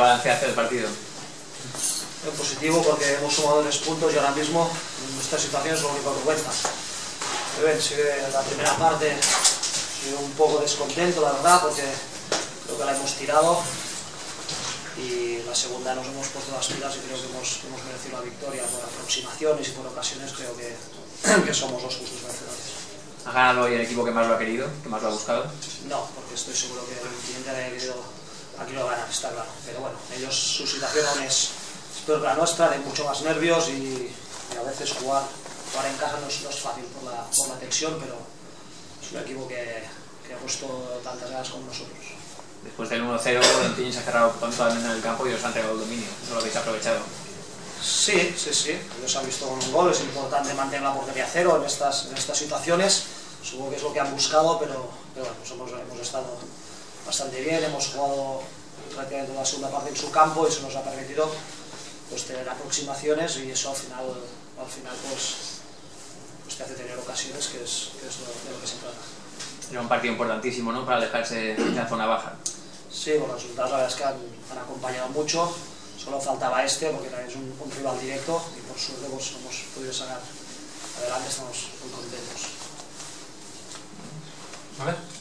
balance hace del partido? En positivo, porque hemos sumado 3 puntos y ahora mismo en nuestra situación es lo único que cuenta. Sí, la primera parte he sido un poco descontento, la verdad, porque creo que la hemos tirado, y la segunda nos hemos puesto las pilas y creo que hemos merecido la victoria por aproximaciones y por ocasiones. Creo que somos los justos vencedores. ¿Ha ganado hoy el equipo que más lo ha querido, que más lo ha buscado? No, porque estoy seguro que el cliente haya querido aquí lo ganar, está claro. Pero bueno, ellos, su situación aún es peor que la nuestra, de mucho más nervios, y a veces jugar en casa no es fácil por la tensión, pero es un equipo que ha puesto tantas ganas como nosotros. Después del 1-0, el Team se ha cerrado totalmente en el campo y os ha entregado el dominio. ¿Eso lo habéis aprovechado? Sí. Ellos han visto con un gol. Es importante mantener la portería a cero en estas situaciones. Supongo que es lo que han buscado, pero bueno, pues hemos estado bastante bien. Hemos jugado prácticamente toda la segunda parte en su campo y eso nos ha permitido pues tener aproximaciones, y eso al final pues te hace tener ocasiones, que es de lo que se trata. Era un partido importantísimo, ¿no?, para alejarse de la zona baja. Sí, los resultados la verdad es que han acompañado mucho. Solo faltaba porque también es un rival directo, y por suerte pues hemos podido sacar adelante. Estamos muy contentos. A ver.